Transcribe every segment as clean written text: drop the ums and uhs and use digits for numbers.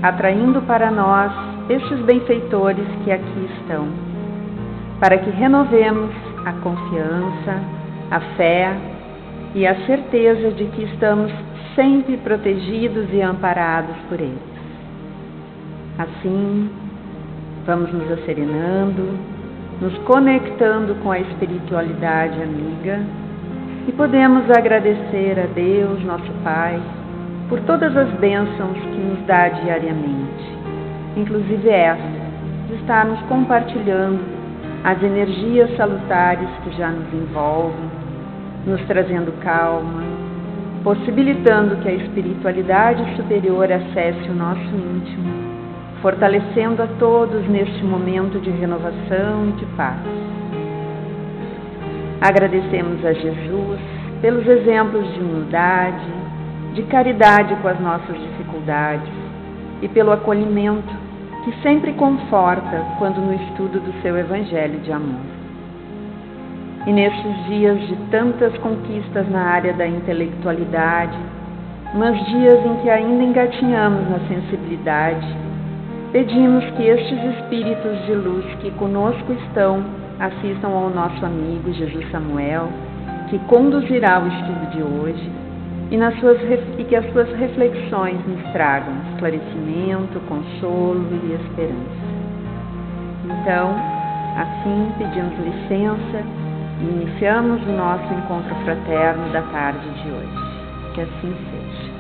atraindo para nós estes benfeitores que aqui estão, para que renovemos a confiança, a fé e a certeza de que estamos sempre protegidos e amparados por eles. Assim, vamos nos asserenando, nos conectando com a espiritualidade amiga e podemos agradecer a Deus, nosso Pai, por todas as bênçãos que nos dá diariamente, inclusive essa de estar nos compartilhando as energias salutares que já nos envolvem, nos trazendo calma, possibilitando que a espiritualidade superior acesse o nosso íntimo, fortalecendo a todos neste momento de renovação e de paz. Agradecemos a Jesus pelos exemplos de humildade, de caridade com as nossas dificuldades e pelo acolhimento que sempre conforta quando no estudo do seu Evangelho de amor. E nestes dias de tantas conquistas na área da intelectualidade, mas dias em que ainda engatinhamos na sensibilidade, pedimos que estes espíritos de luz que conosco estão assistam ao nosso amigo Jesus Samuel, que conduzirá o estudo de hoje, e que as suas reflexões nos tragam esclarecimento, consolo e esperança. Então, assim pedimos licença e iniciamos o nosso encontro fraterno da tarde de hoje. Que assim seja.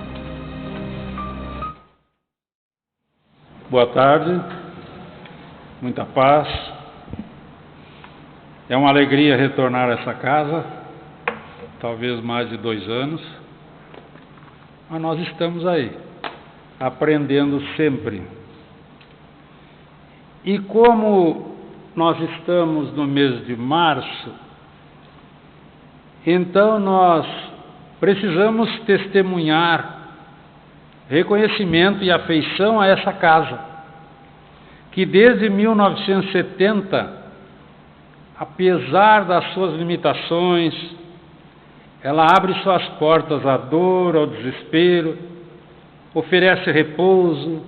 Boa tarde, muita paz. É uma alegria retornar a essa casa, talvez mais de 2 anos, mas nós estamos aí, aprendendo sempre. E como nós estamos no mês de março, então nós precisamos testemunhar reconhecimento e afeição a essa casa, que desde 1970, apesar das suas limitações, ela abre suas portas à dor, ao desespero, oferece repouso,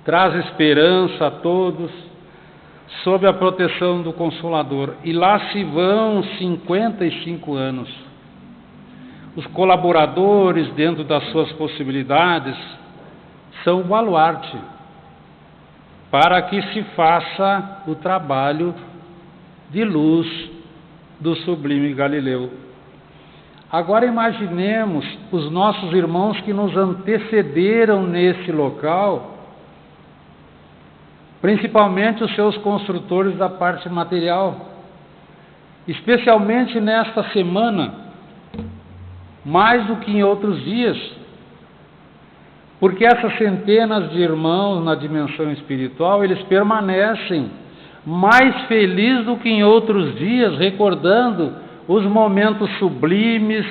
traz esperança a todos, sob a proteção do Consolador. E lá se vão 55 anos. Os colaboradores, dentro das suas possibilidades, são o baluarte para que se faça o trabalho de luz do sublime Galileu. Agora imaginemos os nossos irmãos que nos antecederam nesse local, principalmente os seus construtores da parte material, especialmente nesta semana, mais do que em outros dias, porque essas centenas de irmãos na dimensão espiritual, eles permanecem mais felizes do que em outros dias, recordando os momentos sublimes,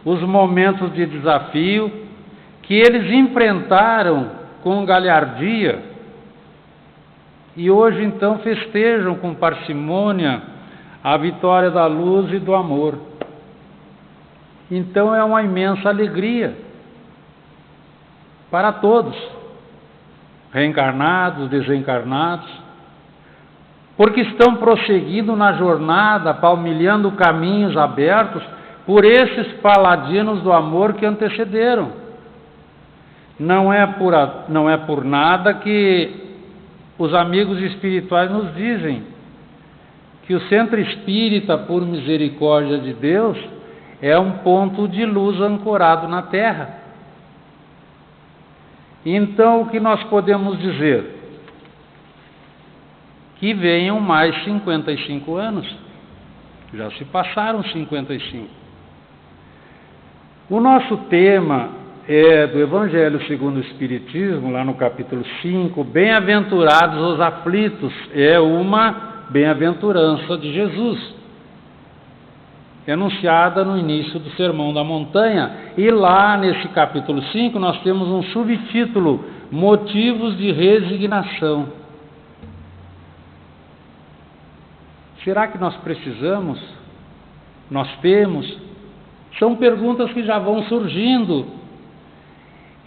os momentos de desafio que eles enfrentaram com galhardia e hoje então festejam com parcimônia a vitória da luz e do amor. Então é uma imensa alegria para todos, reencarnados, desencarnados, porque estão prosseguindo na jornada, palmilhando caminhos abertos por esses paladinos do amor que antecederam. Não é por nada que os amigos espirituais nos dizem que o centro espírita, por misericórdia de Deus, é um ponto de luz ancorado na terra. Então, o que nós podemos dizer? Que venham mais 55 anos. Já se passaram 55. O nosso tema é do Evangelho segundo o Espiritismo, lá no capítulo 5, Bem-aventurados os aflitos, é uma bem-aventurança de Jesus, enunciada no início do Sermão da Montanha. E lá nesse capítulo 5 nós temos um subtítulo, Motivos de Resignação. Será que nós precisamos? Nós temos? São perguntas que já vão surgindo.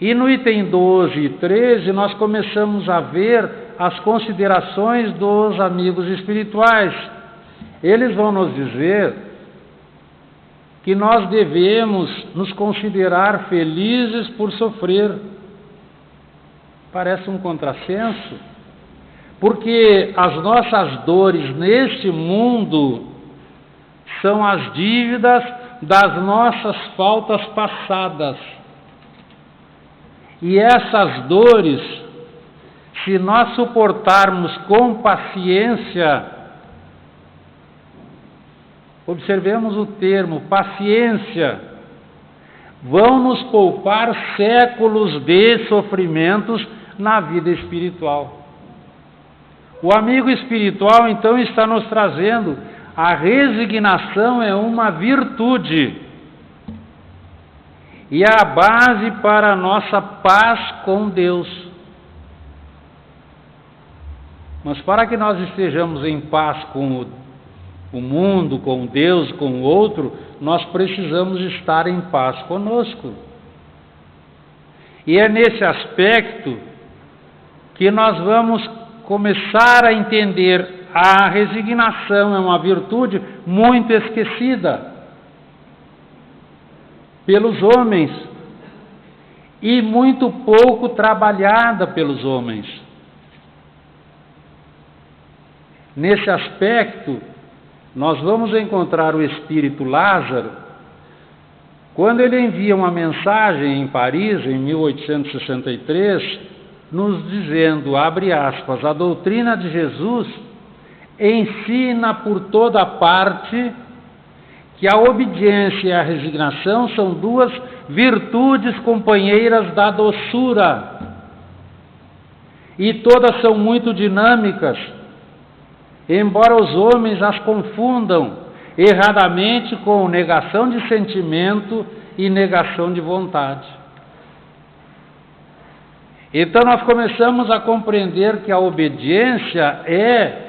E no item 12 e 13 nós começamos a ver as considerações dos amigos espirituais. Eles vão nos dizer que nós devemos nos considerar felizes por sofrer. Parece um contrassenso, porque as nossas dores neste mundo são as dívidas das nossas faltas passadas. E essas dores, se nós suportarmos com paciência, observemos o termo, paciência, vão nos poupar séculos de sofrimentos na vida espiritual. O amigo espiritual, então, está nos trazendo: a resignação é uma virtude e é a base para a nossa paz com Deus. Mas para que nós estejamos em paz com o mundo, com Deus, com o outro, nós precisamos estar em paz conosco. E é nesse aspecto que nós vamos começar a entender: a resignação é uma virtude muito esquecida pelos homens e muito pouco trabalhada pelos homens. Nesse aspecto, nós vamos encontrar o espírito Lázaro, quando ele envia uma mensagem em Paris, em 1863, nos dizendo, abre aspas, a doutrina de Jesus ensina por toda parte que a obediência e a resignação são duas virtudes companheiras da doçura, e todas são muito dinâmicas, embora os homens as confundam erradamente com negação de sentimento e negação de vontade. Então nós começamos a compreender que a obediência é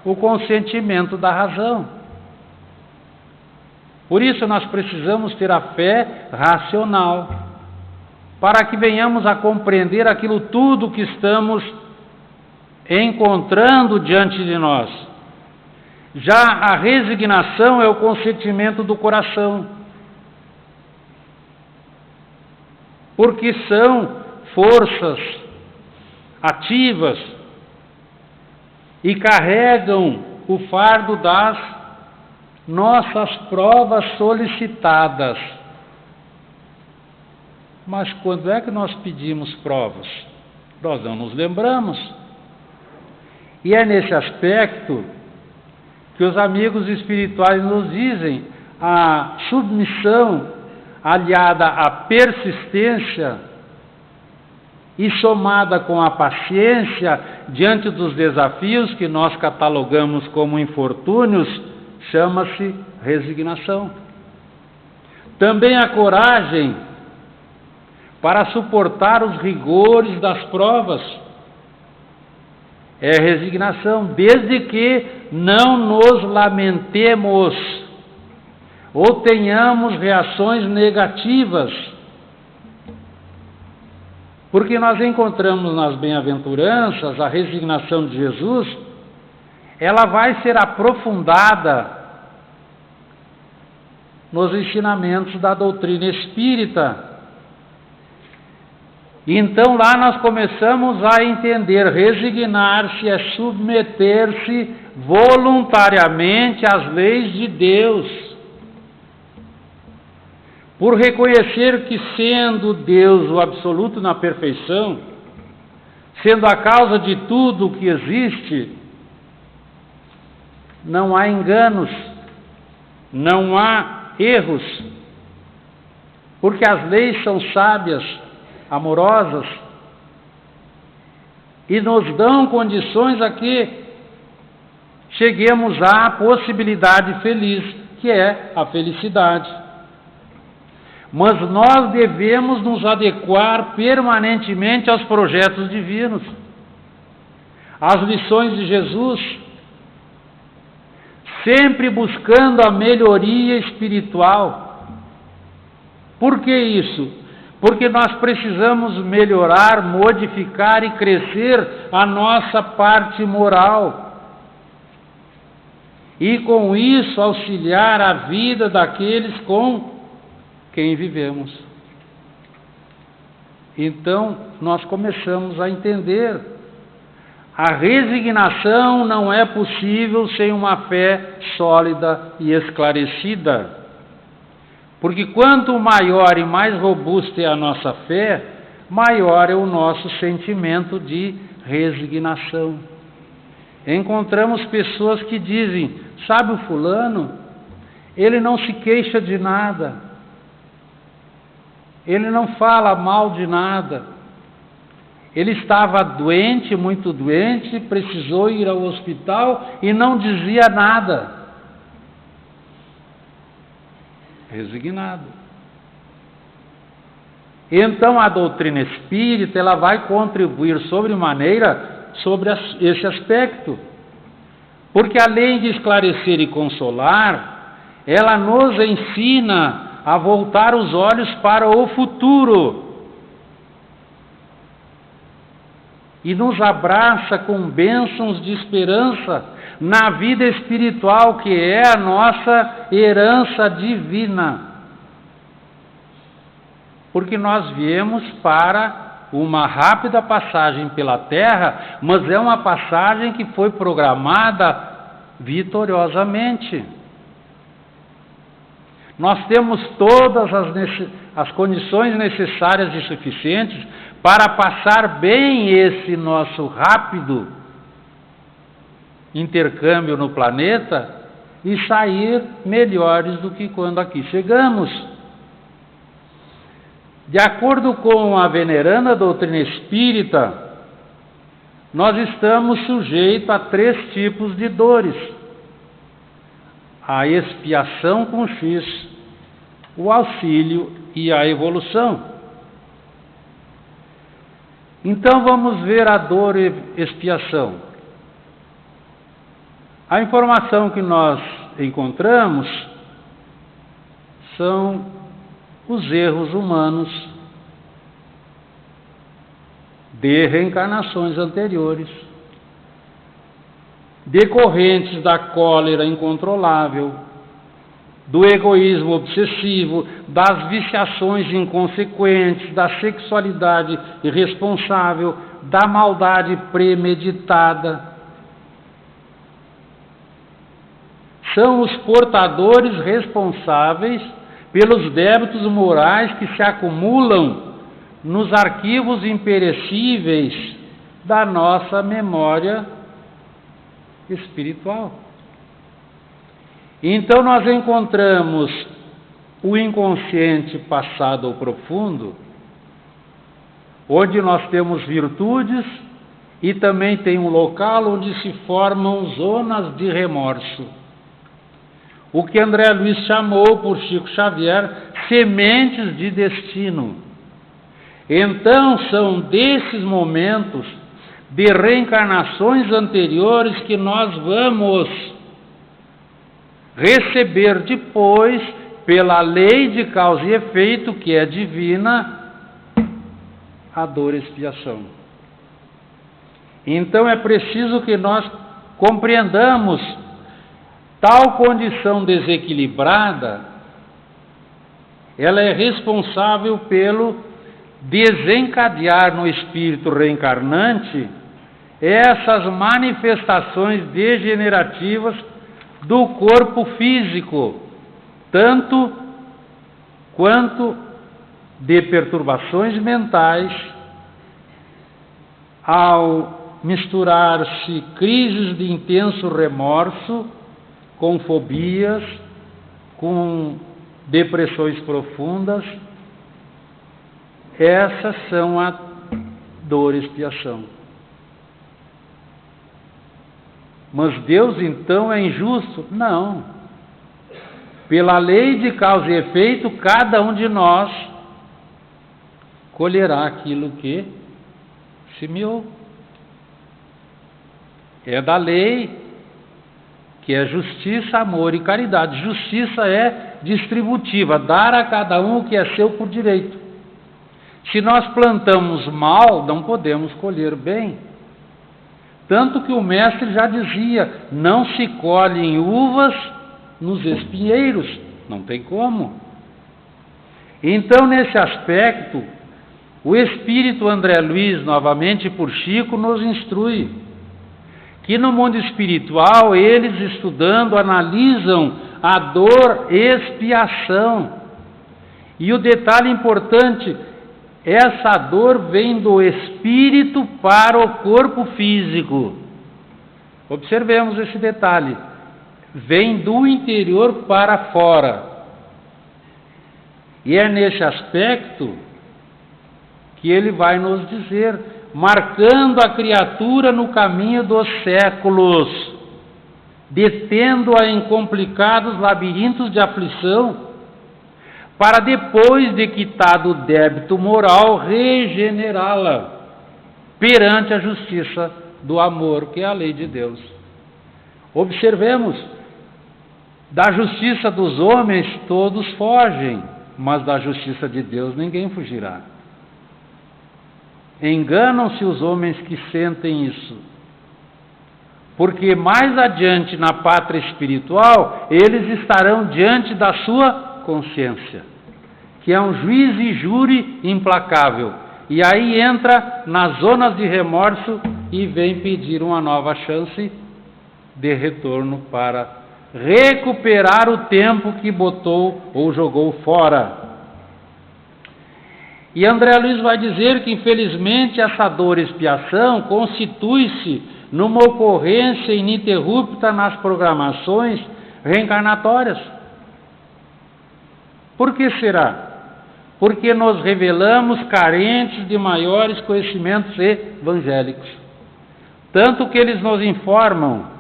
o consentimento da razão. Por isso nós precisamos ter a fé racional, para que venhamos a compreender aquilo tudo que estamos encontrando diante de nós. Já a resignação é o consentimento do coração, porque são forças ativas e carregam o fardo das nossas provas solicitadas. Mas quando é que nós pedimos provas? Nós não nos lembramos. E é nesse aspecto que os amigos espirituais nos dizem: a submissão aliada à persistência e somada com a paciência diante dos desafios que nós catalogamos como infortúnios, chama-se resignação. Também a coragem para suportar os rigores das provas é resignação, desde que não nos lamentemos ou tenhamos reações negativas, porque nós encontramos nas bem-aventuranças a resignação de Jesus. Ela vai ser aprofundada nos ensinamentos da doutrina espírita. Então lá nós começamos a entender: resignar-se é submeter-se voluntariamente às leis de Deus, por reconhecer que, sendo Deus o absoluto na perfeição, sendo a causa de tudo o que existe, não há enganos, não há erros, porque as leis são sábias, amorosas, e nos dão condições a que cheguemos à possibilidade feliz, que é a felicidade. Mas nós devemos nos adequar permanentemente aos projetos divinos, às lições de Jesus, sempre buscando a melhoria espiritual. Por que isso? porque nós precisamos melhorar, modificar e crescer a nossa parte moral. E com isso auxiliar a vida daqueles com quem vivemos. Então, nós começamos a entender. A resignação não é possível sem uma fé sólida e esclarecida. Porque quanto maior e mais robusta é a nossa fé, maior é o nosso sentimento de resignação. Encontramos pessoas que dizem: sabe o fulano? Ele não se queixa de nada. Ele não fala mal de nada. Ele estava doente, muito doente, precisou ir ao hospital e não dizia nada. Resignado. Então a doutrina espírita, ela vai contribuir sobremaneira sobre esse aspecto. Porque além de esclarecer e consolar, ela nos ensina a voltar os olhos para o futuro. E nos abraça com bênçãos de esperança na vida espiritual, que é a nossa herança divina. Porque nós viemos para uma rápida passagem pela terra, mas é uma passagem que foi programada vitoriosamente. Nós temos todas as condições necessárias e suficientes para passar bem esse nosso rápido intercâmbio no planeta e sair melhores do que quando aqui chegamos. De acordo com a veneranda doutrina espírita, nós estamos sujeitos a 3 tipos de dores: a expiação com X, o auxílio e a evolução. Então vamos ver a dor e expiação. A informação que nós encontramos são os erros humanos de reencarnações anteriores, decorrentes da cólera incontrolável, do egoísmo obsessivo, das viciações inconsequentes, da sexualidade irresponsável, da maldade premeditada. São os portadores responsáveis pelos débitos morais que se acumulam nos arquivos imperecíveis da nossa memória espiritual. Então nós encontramos o inconsciente passado ou profundo, onde nós temos virtudes e também tem um local onde se formam zonas de remorso. O que André Luiz chamou por Chico Xavier sementes de destino. Então são desses momentos de reencarnações anteriores que nós vamos receber depois, pela lei de causa e efeito que é divina, a dor e expiação. Então é preciso que nós compreendamos tal condição desequilibrada, ela é responsável pelo desencadear no espírito reencarnante essas manifestações degenerativas do corpo físico, tanto quanto de perturbações mentais, ao misturar-se crises de intenso remorso com fobias, com depressões profundas. Essas são a dor e expiação. Mas Deus então é injusto? Não. Pela lei de causa e efeito, cada um de nós colherá aquilo que semeou. É da lei, que é justiça, amor e caridade. Justiça é distributiva, dar a cada um o que é seu por direito. Se nós plantamos mal, não podemos colher bem. Tanto que o mestre já dizia: não se colhem uvas nos espinheiros, não tem como. Então, nesse aspecto, o Espírito André Luiz, novamente por Chico, nos instrui que no mundo espiritual, eles estudando, analisam a dor expiação. E o detalhe importante, essa dor vem do espírito para o corpo físico. Observemos esse detalhe. Vem do interior para fora. E é nesse aspecto que ele vai nos dizer, marcando a criatura no caminho dos séculos, detendo-a em complicados labirintos de aflição, para depois de quitado o débito moral, regenerá-la perante a justiça do amor, que é a lei de Deus. Observemos, da justiça dos homens todos fogem, mas da justiça de Deus ninguém fugirá. Enganam-se os homens que sentem isso, porque mais adiante na pátria espiritual, eles estarão diante da sua consciência, que é um juiz e júri implacável, e aí entra nas zonas de remorso e vem pedir uma nova chance de retorno para recuperar o tempo que botou ou jogou fora. E André Luiz vai dizer que, infelizmente, essa dor e expiação constitui-se numa ocorrência ininterrupta nas programações reencarnatórias. Por que será? Porque nos revelamos carentes de maiores conhecimentos evangélicos. Tanto que eles nos informam,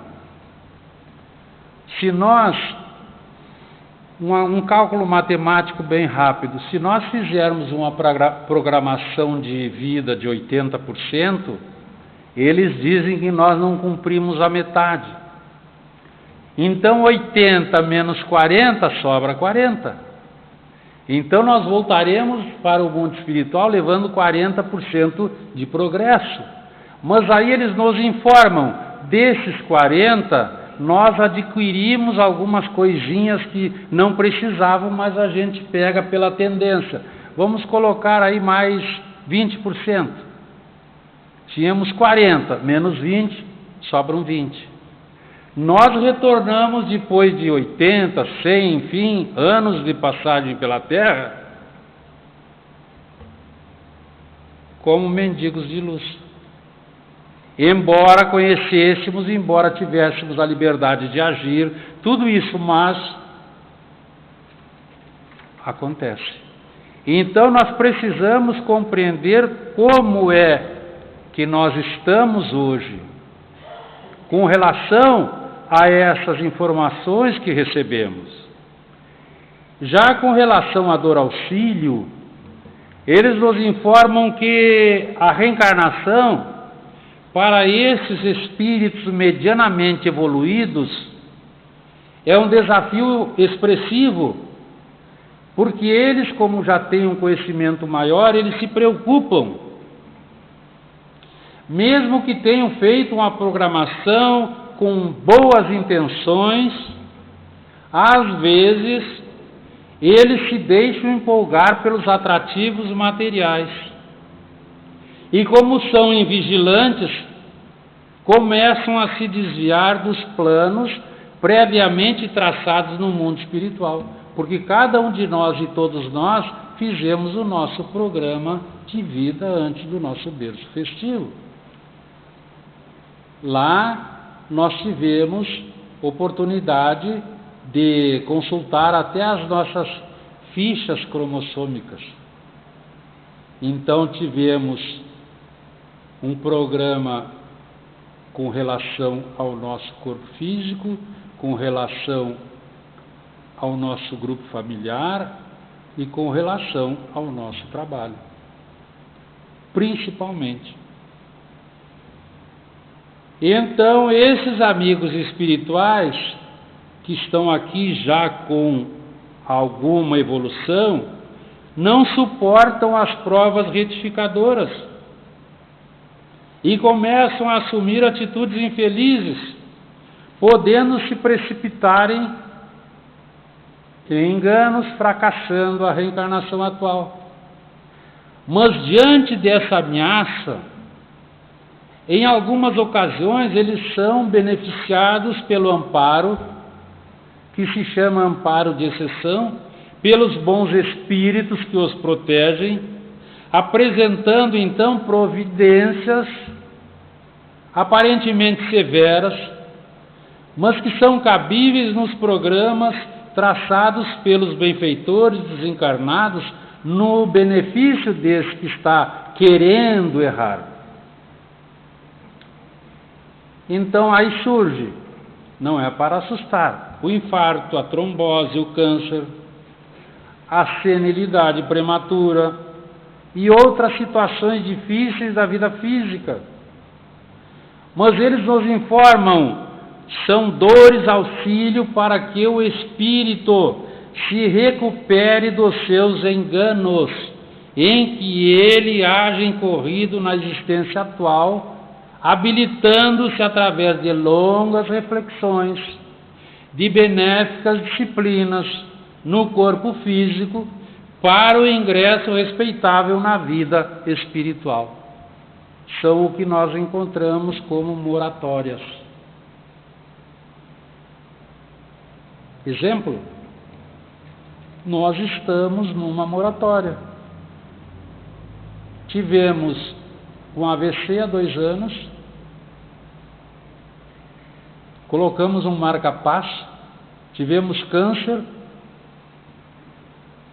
se nós, um cálculo matemático bem rápido, se nós fizermos uma programação de vida de 80%, eles dizem que nós não cumprimos a metade. Então 80 menos 40 sobra 40. Então nós voltaremos para o mundo espiritual levando 40% de progresso. Mas aí eles nos informam, desses 40, nós adquirimos algumas coisinhas que não precisavam, mas a gente pega pela tendência. Vamos colocar aí mais 20%. Tínhamos 40, menos 20, sobram 20. Nós retornamos depois de 80, 100, enfim, anos de passagem pela Terra, como mendigos de luz. Embora conhecêssemos, embora tivéssemos a liberdade de agir, tudo isso, mas acontece. Então nós precisamos compreender como é que nós estamos hoje, com relação a essas informações que recebemos. Já com relação à dor auxílio, eles nos informam que a reencarnação, para esses espíritos medianamente evoluídos, é um desafio expressivo, porque eles, como já têm um conhecimento maior, eles se preocupam. Mesmo que tenham feito uma programação com boas intenções, às vezes eles se deixam empolgar pelos atrativos materiais. E como são invigilantes, começam a se desviar dos planos previamente traçados no mundo espiritual. Porque cada um de nós e todos nós fizemos o nosso programa de vida antes do nosso berço festivo. Lá nós tivemos oportunidade de consultar até as nossas fichas cromossômicas. Então tivemos um programa com relação ao nosso corpo físico, com relação ao nosso grupo familiar e com relação ao nosso trabalho, principalmente. Então, esses amigos espirituais que estão aqui já com alguma evolução, não suportam as provas retificadoras e começam a assumir atitudes infelizes, podendo se precipitarem em enganos, fracassando a reencarnação atual. Mas diante dessa ameaça, em algumas ocasiões eles são beneficiados pelo amparo, que se chama amparo de exceção, pelos bons espíritos que os protegem, apresentando então providências aparentemente severas, mas que são cabíveis nos programas traçados pelos benfeitores desencarnados no benefício desse que está querendo errar. Então aí surge, não é para assustar, o infarto, a trombose, o câncer, a senilidade prematura e outras situações difíceis da vida física. Mas eles nos informam, são dores auxílio para que o espírito se recupere dos seus enganos, em que ele haja incorrido na existência atual, habilitando-se através de longas reflexões, de benéficas disciplinas no corpo físico, para o ingresso respeitável na vida espiritual. São o que nós encontramos como moratórias. Exemplo, nós estamos numa moratória. Tivemos um AVC há 2 anos, colocamos um marca-passo, tivemos câncer,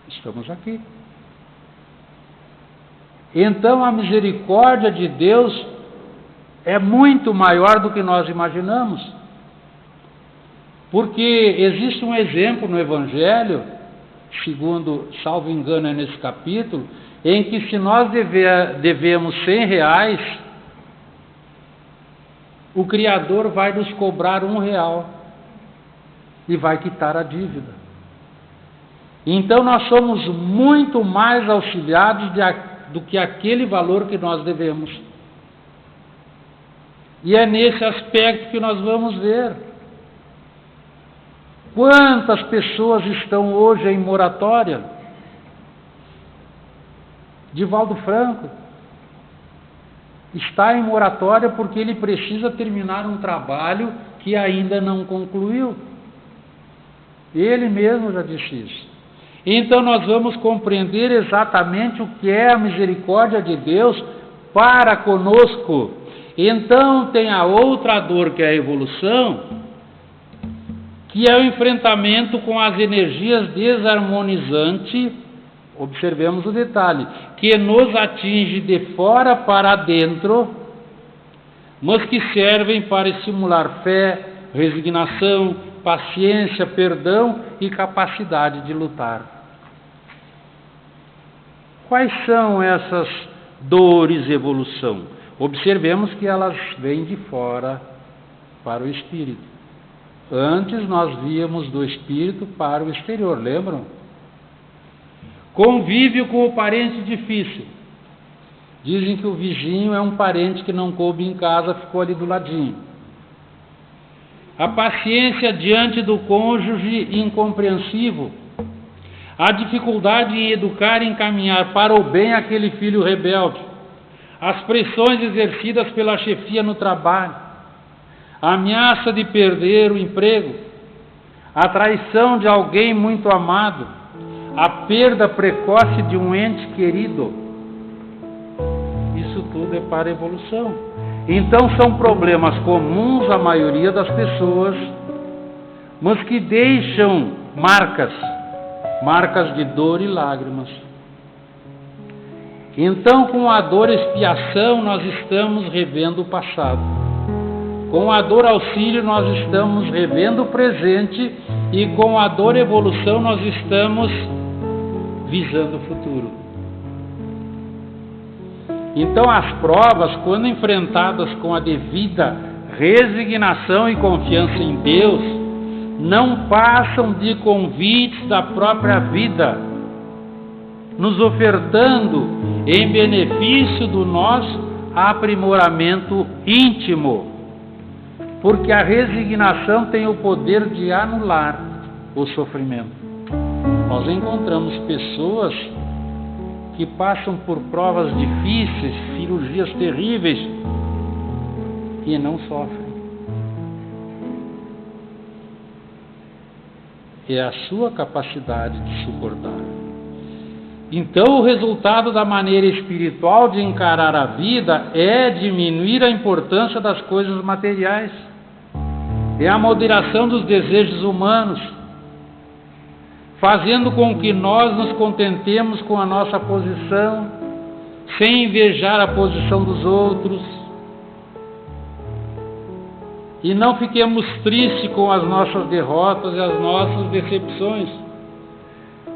estamos aqui. Então a misericórdia de Deus é muito maior do que nós imaginamos, porque existe um exemplo no Evangelho, segundo, salvo engano é nesse capítulo, em que se nós devemos R$100, o Criador vai nos cobrar R$1 e vai quitar a dívida. Então nós somos muito mais auxiliados do que aquele valor que nós devemos. E é nesse aspecto que nós vamos ver. Quantas pessoas estão hoje em moratória? Divaldo Franco está em moratória porque ele precisa terminar um trabalho que ainda não concluiu. Ele mesmo já disse isso. Então nós vamos compreender exatamente o que é a misericórdia de Deus para conosco. Então tem a outra dor, que é a evolução, que é o enfrentamento com as energias desarmonizantes, observemos o detalhe, que nos atinge de fora para dentro, mas que servem para estimular fé, resignação, paciência, perdão e capacidade de lutar. Quais são essas dores de evolução? Observemos que elas vêm de fora para o espírito. Antes nós víamos do espírito para o exterior, lembram? Convívio com o parente difícil. Dizem que o vizinho é um parente que não coube em casa, ficou ali do ladinho. A paciência diante do cônjuge incompreensivo. A dificuldade em educar e encaminhar para o bem aquele filho rebelde. As pressões exercidas pela chefia no trabalho. A ameaça de perder o emprego. A traição de alguém muito amado. A perda precoce de um ente querido. Isso tudo é para a evolução. Então são problemas comuns à maioria das pessoas, mas que deixam marcas de dor e lágrimas. Então, com a dor expiação, nós estamos revendo o passado. Com a dor auxílio, nós estamos revendo o presente. E com a dor evolução, nós estamos visando o futuro. Então, as provas, quando enfrentadas com a devida resignação e confiança em Deus, não passam de convites da própria vida, nos ofertando em benefício do nosso aprimoramento íntimo, porque a resignação tem o poder de anular o sofrimento. Nós encontramos pessoas que passam por provas difíceis, cirurgias terríveis e não sofrem. É a sua capacidade de suportar. Então, o resultado da maneira espiritual de encarar a vida é diminuir a importância das coisas materiais, é a moderação dos desejos humanos, fazendo com que nós nos contentemos com a nossa posição, sem invejar a posição dos outros, e não fiquemos tristes com as nossas derrotas e as nossas decepções,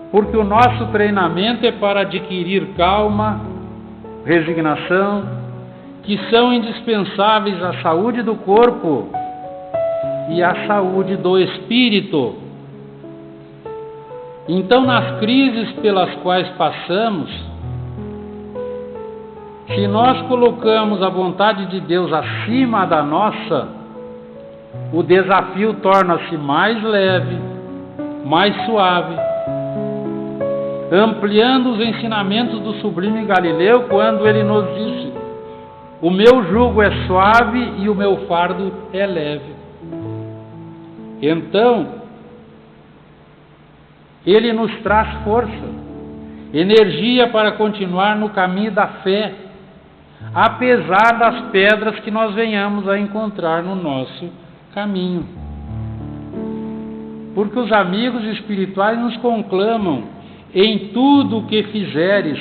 porque o nosso treinamento é para adquirir calma, resignação, que são indispensáveis à saúde do corpo e à saúde do espírito. Então, nas crises pelas quais passamos, se nós colocamos a vontade de Deus acima da nossa, o desafio torna-se mais leve, mais suave, ampliando os ensinamentos do sublime Galileu, quando ele nos disse: o meu jugo é suave e o meu fardo é leve. Então, ele nos traz força, energia para continuar no caminho da fé, apesar das pedras que nós venhamos a encontrar no nosso caminho. Porque os amigos espirituais nos conclamam: em tudo o que fizeres,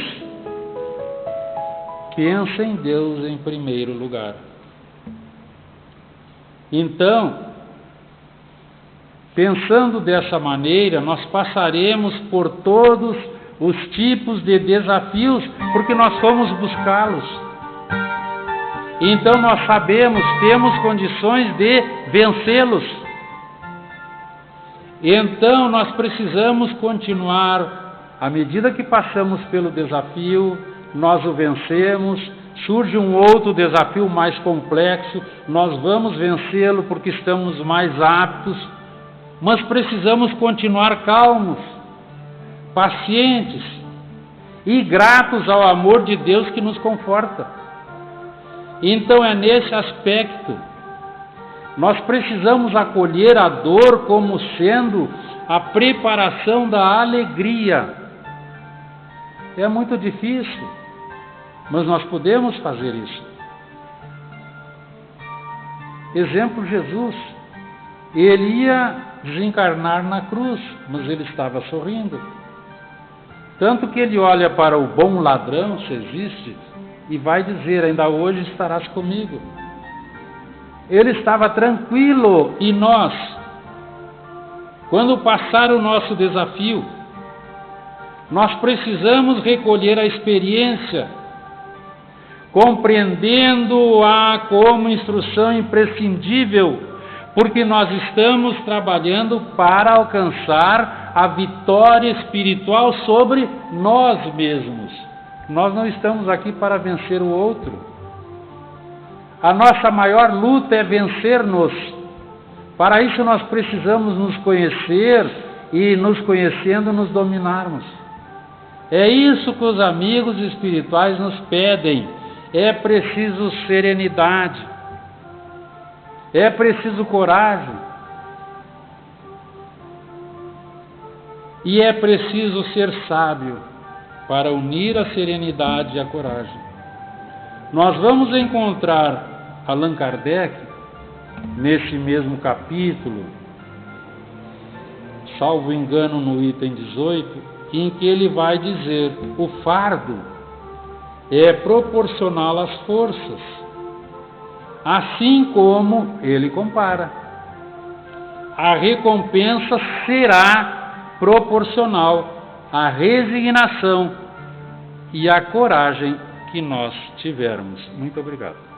pensa em Deus em primeiro lugar. Então, pensando dessa maneira, nós passaremos por todos os tipos de desafios, porque nós fomos buscá-los. Então nós sabemos, temos condições de vencê-los. Então nós precisamos continuar. À medida que passamos pelo desafio, nós o vencemos. Surge um outro desafio mais complexo, nós vamos vencê-lo porque estamos mais aptos. Mas precisamos continuar calmos, pacientes e gratos ao amor de Deus que nos conforta. Então é nesse aspecto, nós precisamos acolher a dor como sendo a preparação da alegria. É muito difícil, mas nós podemos fazer isso. Exemplo, Jesus. Ele ia desencarnar na cruz, mas ele estava sorrindo. Tanto que ele olha para o bom ladrão, se existe, e vai dizer: ainda hoje estarás comigo. Ele estava tranquilo. E nós, quando passar o nosso desafio, nós precisamos recolher a experiência, compreendendo-a como instrução imprescindível, porque nós estamos trabalhando para alcançar a vitória espiritual sobre nós mesmos. Nós não estamos aqui para vencer o outro. A nossa maior luta é vencer-nos. Para isso nós precisamos nos conhecer e, nos conhecendo, nos dominarmos. É isso que os amigos espirituais nos pedem. É preciso serenidade. É preciso coragem. E é preciso ser sábio para unir a serenidade e a coragem. Nós vamos encontrar Allan Kardec nesse mesmo capítulo, salvo engano no item 18, em que ele vai dizer: o fardo é proporcional às forças, assim como ele compara. A recompensa será proporcional à resignação e à coragem que nós tivermos. Muito obrigado.